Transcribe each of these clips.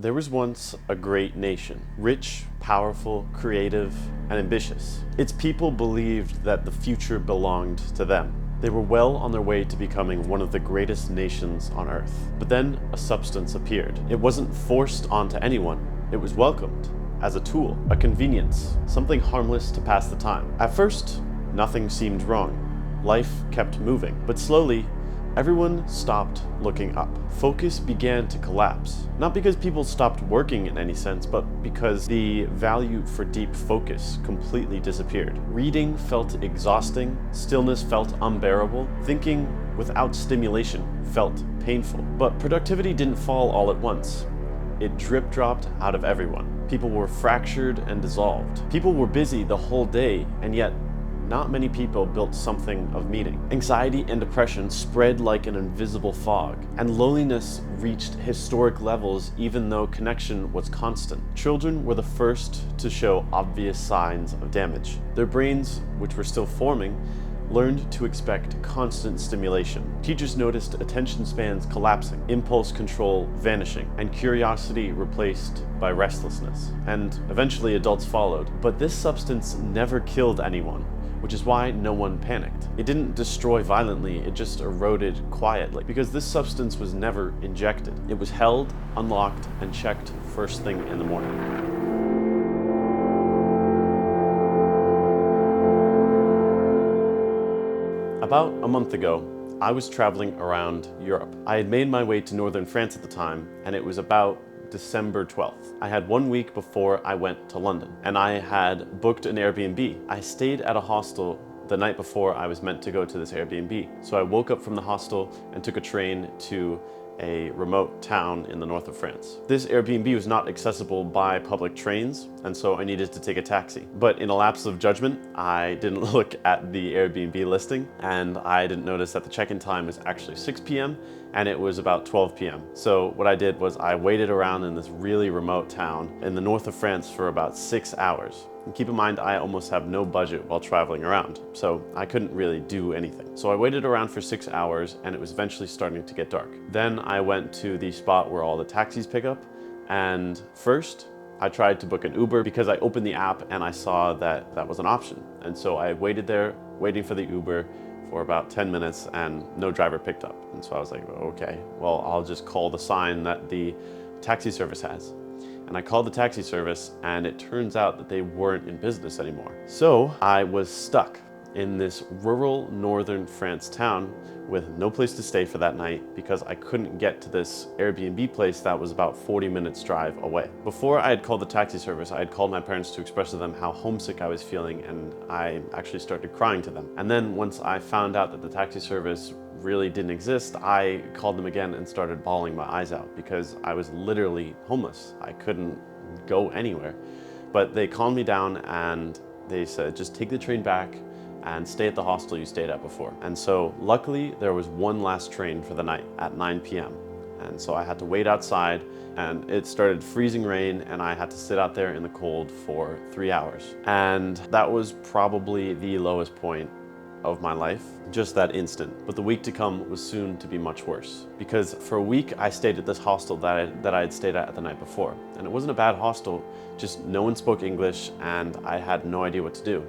There was once a great nation, rich, powerful, creative, and ambitious. Its people believed that the future belonged to them. They were well on their way to becoming one of the greatest nations on earth. But then a substance appeared. It wasn't forced onto anyone, it was welcomed as a tool, a convenience, something harmless to pass the time. At first, nothing seemed wrong. Life kept moving, but slowly, everyone stopped looking up. Focus began to collapse. Not because people stopped working in any sense, but because the value for deep focus completely disappeared. Reading felt exhausting, stillness felt unbearable, thinking without stimulation felt painful. But productivity didn't fall all at once. It drip-dropped out of everyone. People were fractured and dissolved. People were busy the whole day, and yet not many people built something of meaning. Anxiety and depression spread like an invisible fog, and loneliness reached historic levels even though connection was constant. Children were the first to show obvious signs of damage. Their brains, which were still forming, learned to expect constant stimulation. Teachers noticed attention spans collapsing, impulse control vanishing, and curiosity replaced by restlessness. And eventually adults followed. But this substance never killed anyone, which is why no one panicked. It didn't destroy violently, it just eroded quietly, because this substance was never injected. It was held, unlocked, and checked first thing in the morning. About a month ago, I was traveling around Europe. I had made my way to northern France at the time, and it was about December 12th. I had 1 week before I went to London, and I had booked an Airbnb. I stayed at a hostel the night before I was meant to go to this Airbnb. So I woke up from the hostel and took a train to a remote town in the north of France. This Airbnb was not accessible by public trains, and so I needed to take a taxi. But in a lapse of judgment, I didn't look at the Airbnb listing, and I didn't notice that the check-in time was actually 6 p.m. and it was about 12 p.m. So what I did was I waited around in this really remote town in the north of France for about 6 hours. And keep in mind, I almost have no budget while traveling around, so I couldn't really do anything. So I waited around for 6 hours, and it was eventually starting to get dark. Then I went to the spot where all the taxis pick up, and first, I tried to book an Uber because I opened the app and I saw that that was an option. And so I waited there, waiting for the Uber for about 10 minutes, and no driver picked up. And so I was like, okay, well, I'll just call the sign that the taxi service has. And I called the taxi service, and it turns out that they weren't in business anymore. So I was stuck in this rural northern France town with no place to stay for that night because I couldn't get to this Airbnb place that was about 40 minutes drive away. Before I had called the taxi service, I had called my parents to express to them how homesick I was feeling, and I actually started crying to them. And then once I found out that the taxi service really didn't exist, I called them again and started bawling my eyes out because I was literally homeless. I couldn't go anywhere. But they calmed me down and they said, just take the train back and stay at the hostel you stayed at before. And so luckily there was one last train for the night at 9 p.m. And so I had to wait outside, and it started freezing rain, and I had to sit out there in the cold for 3 hours. And that was probably the lowest point of my life, just that instant. But the week to come was soon to be much worse, because for a week I stayed at this hostel that I had stayed at the night before. And it wasn't a bad hostel, just no one spoke English and I had no idea what to do.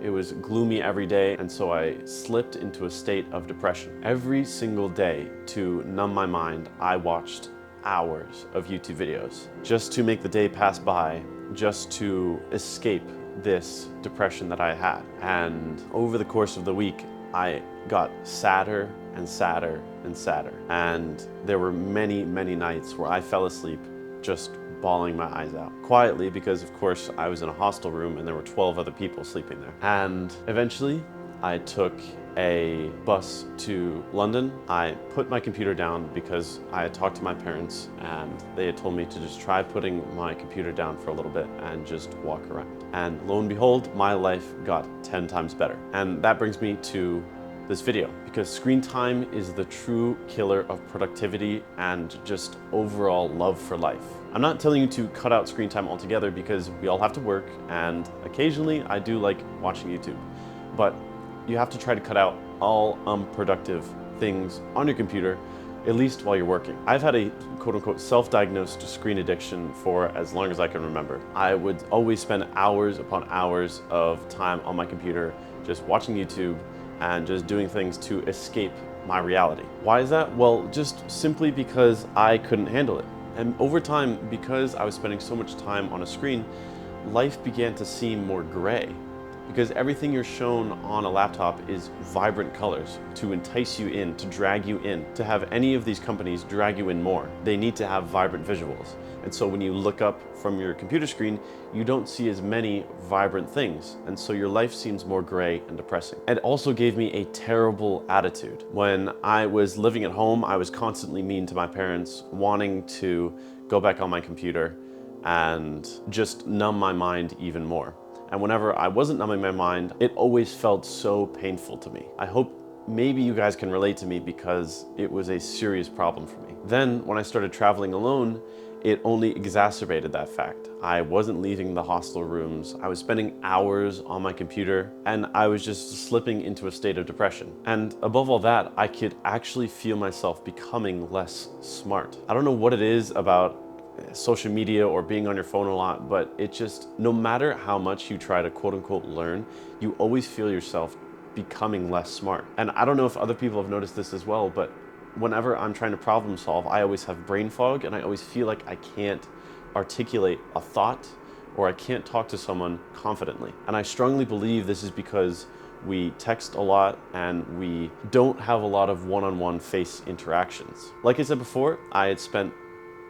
It was gloomy every day, and so I slipped into a state of depression. Every single day, to numb my mind, I watched hours of YouTube videos just to make the day pass by, just to escape this depression that I had. And over the course of the week, I got sadder and sadder and sadder. And there were many, many nights where I fell asleep just bawling my eyes out. Quietly, because of course I was in a hostel room and there were 12 other people sleeping there. And eventually I took a bus to London. I put my computer down because I had talked to my parents and they had told me to just try putting my computer down for a little bit and just walk around. And lo and behold, my life got 10 times better. And that brings me to this video, because screen time is the true killer of productivity and just overall love for life. I'm not telling you to cut out screen time altogether because we all have to work, and occasionally I do like watching YouTube, but you have to try to cut out all unproductive things on your computer at least while you're working. I've had a quote-unquote self-diagnosed screen addiction for as long as I can remember. I would always spend hours upon hours of time on my computer just watching YouTube and just doing things to escape my reality. Why is that? Well, just simply because I couldn't handle it. And over time, because I was spending so much time on a screen, life began to seem more gray. Because everything you're shown on a laptop is vibrant colors to entice you in, to drag you in. To have any of these companies drag you in more, they need to have vibrant visuals. And so when you look up from your computer screen, you don't see as many vibrant things. And so your life seems more gray and depressing. It also gave me a terrible attitude. When I was living at home, I was constantly mean to my parents, wanting to go back on my computer and just numb my mind even more. And whenever I wasn't numbing my mind, it always felt so painful to me. I hope maybe you guys can relate to me because it was a serious problem for me. Then when I started traveling alone, it only exacerbated that fact. I wasn't leaving the hostel rooms. I was spending hours on my computer and I was just slipping into a state of depression. And above all that, I could actually feel myself becoming less smart. I don't know what it is about social media or being on your phone a lot, but it just, no matter how much you try to quote unquote learn, you always feel yourself becoming less smart. And I don't know if other people have noticed this as well, but whenever I'm trying to problem solve, I always have brain fog and I always feel like I can't articulate a thought or I can't talk to someone confidently. And I strongly believe this is because we text a lot and we don't have a lot of one-on-one face interactions. Like I said before, I had spent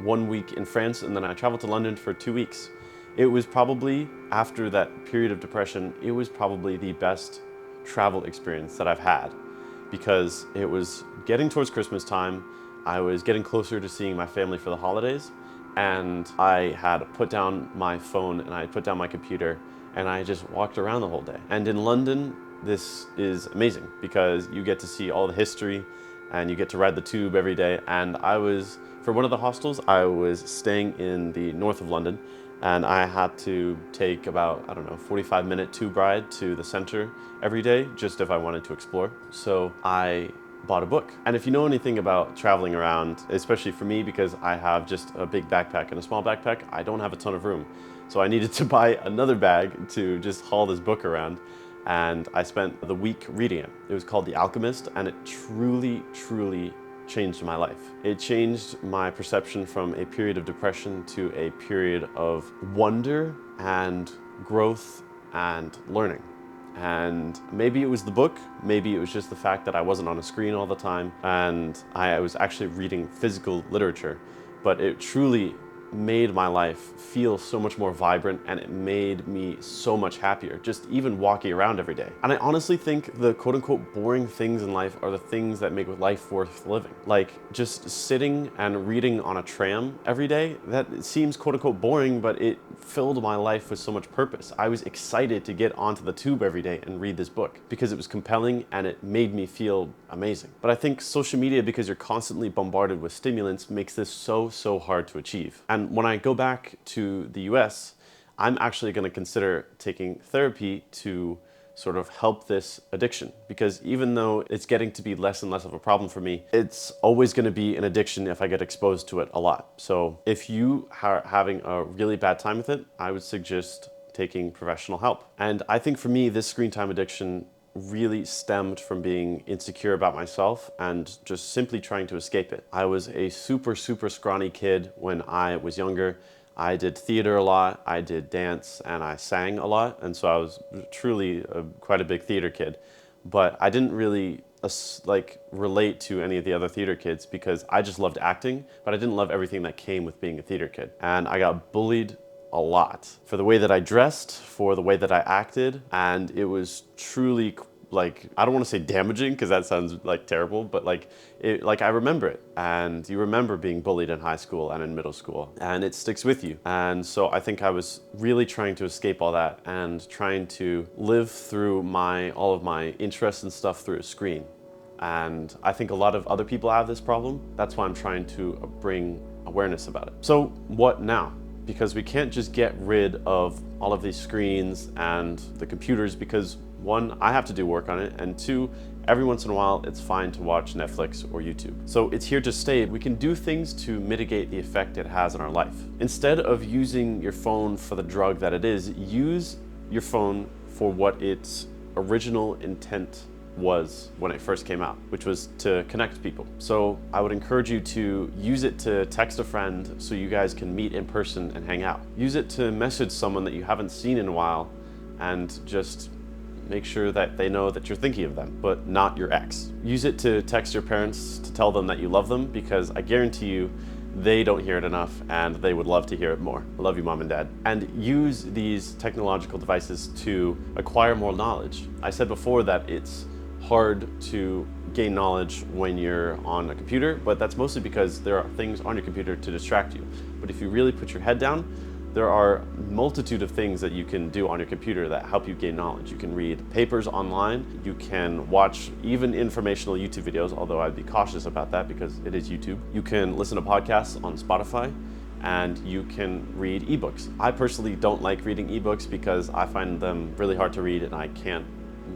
1 week in France and then I traveled to London for 2 weeks. It was probably, after that period of depression, it was probably the best travel experience that I've had because it was getting towards Christmas time. I was getting closer to seeing my family for the holidays and I had put down my phone and I put down my computer and I just walked around the whole day. And in London, this is amazing because you get to see all the history and you get to ride the tube every day. And for one of the hostels, I was staying in the north of London and I had to take about, 45-minute tube ride to the center every day, just if I wanted to explore. So I bought a book. And if you know anything about traveling around, especially for me, because I have just a big backpack and a small backpack, I don't have a ton of room. So I needed to buy another bag to just haul this book around. And I spent the week reading it. It was called The Alchemist, and it truly, truly changed my life. It changed my perception from a period of depression to a period of wonder and growth and learning. And maybe it was the book, maybe it was just the fact that I wasn't on a screen all the time and I was actually reading physical literature, but it truly made my life feel so much more vibrant and it made me so much happier, just even walking around every day. And I honestly think the quote unquote boring things in life are the things that make life worth living. Like just sitting and reading on a tram every day, that seems quote unquote boring, but it filled my life with so much purpose. I was excited to get onto the tube every day and read this book because it was compelling and it made me feel amazing. But I think social media, because you're constantly bombarded with stimulants, makes this so hard to achieve. And when I go back to the US, I'm actually going to consider taking therapy to sort of help this addiction, because even though it's getting to be less and less of a problem for me, it's always going to be an addiction if I get exposed to it a lot. So if you are having a really bad time with it, I would suggest taking professional help. And I think for me, this screen time addiction really stemmed from being insecure about myself and just simply trying to escape it. I was a super scrawny kid when I was younger. I did theater a lot, I did dance, and I sang a lot, and so I was truly quite a big theater kid. But I didn't really relate to any of the other theater kids because I just loved acting, but I didn't love everything that came with being a theater kid. And I got bullied a lot for the way that I dressed, for the way that I acted, and it was truly I don't want to say damaging because that sounds terrible, but I remember it, and you remember being bullied in high school and in middle school, and it sticks with you. And so I think I was really trying to escape all that and trying to live through all of my interests and stuff through a screen. And I think a lot of other people have this problem. That's why I'm trying to bring awareness about it. So what now? Because we can't just get rid of all of these screens and the computers because one, I have to do work on it, and two, every once in a while, it's fine to watch Netflix or YouTube. So it's here to stay. We can do things to mitigate the effect it has on our life. Instead of using your phone for the drug that it is, use your phone for what its original intent was when it first came out, which was to connect people. So I would encourage you to use it to text a friend so you guys can meet in person and hang out. Use it to message someone that you haven't seen in a while and just make sure that they know that you're thinking of them, but not your ex. Use it to text your parents to tell them that you love them, because I guarantee you they don't hear it enough and they would love to hear it more. I love you, Mom and Dad. And use these technological devices to acquire more knowledge. I said before that it's hard to gain knowledge when you're on a computer, but that's mostly because there are things on your computer to distract you. But if you really put your head down, there are a multitude of things that you can do on your computer that help you gain knowledge. You can read papers online, you can watch even informational YouTube videos, although I'd be cautious about that because it is YouTube. You can listen to podcasts on Spotify, and you can read ebooks. I personally don't like reading ebooks because I find them really hard to read and I can't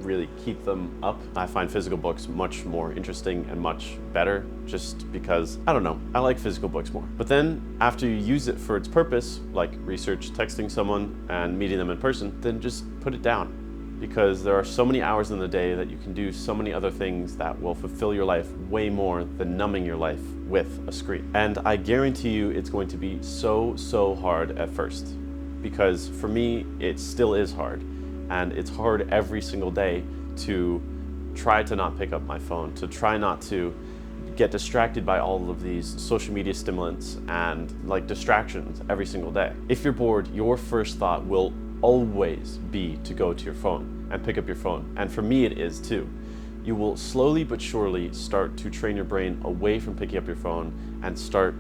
really keep them up. I find physical books much more interesting and much better, just because, I don't know, I like physical books more. But then after you use it for its purpose, like research, texting someone and meeting them in person, then just put it down, because there are so many hours in the day that you can do so many other things that will fulfill your life way more than numbing your life with a screen. And I guarantee you it's going to be so hard at first, because for me it still is hard. And it's hard every single day to try to not pick up my phone, to try not to get distracted by all of these social media stimulants and like distractions every single day. If you're bored, your first thought will always be to go to your phone and pick up your phone. And for me, it is too. You will slowly but surely start to train your brain away from picking up your phone and start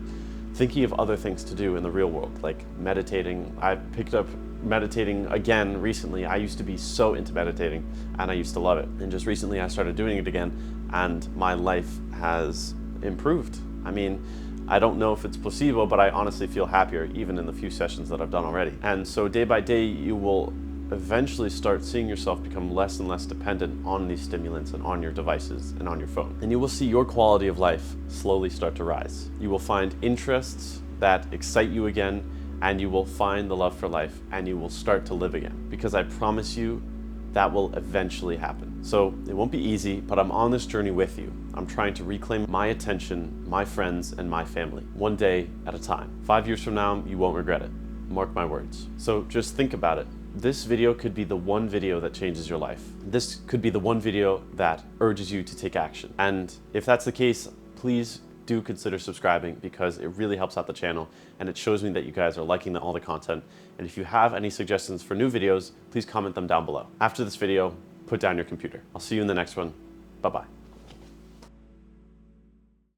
thinking of other things to do in the real world, like meditating. I picked up meditating again recently. I used to be so into meditating and I used to love it. And just recently I started doing it again and my life has improved. I mean, I don't know if it's placebo, but I honestly feel happier even in the few sessions that I've done already. And so day by day, you will eventually start seeing yourself become less and less dependent on these stimulants and on your devices and on your phone. And you will see your quality of life slowly start to rise. You will find interests that excite you again, and you will find the love for life, and you will start to live again. Because I promise you, that will eventually happen. So it won't be easy, but I'm on this journey with you. I'm trying to reclaim my attention, my friends, and my family, one day at a time. 5 years from now, you won't regret it. Mark my words. So just think about it. This video could be the one video that changes your life. This could be the one video that urges you to take action. And if that's the case, please do consider subscribing, because it really helps out the channel and it shows me that you guys are liking all the content. And if you have any suggestions for new videos, please comment them down below. After this video, put down your computer. I'll see you in the next one. Bye-bye.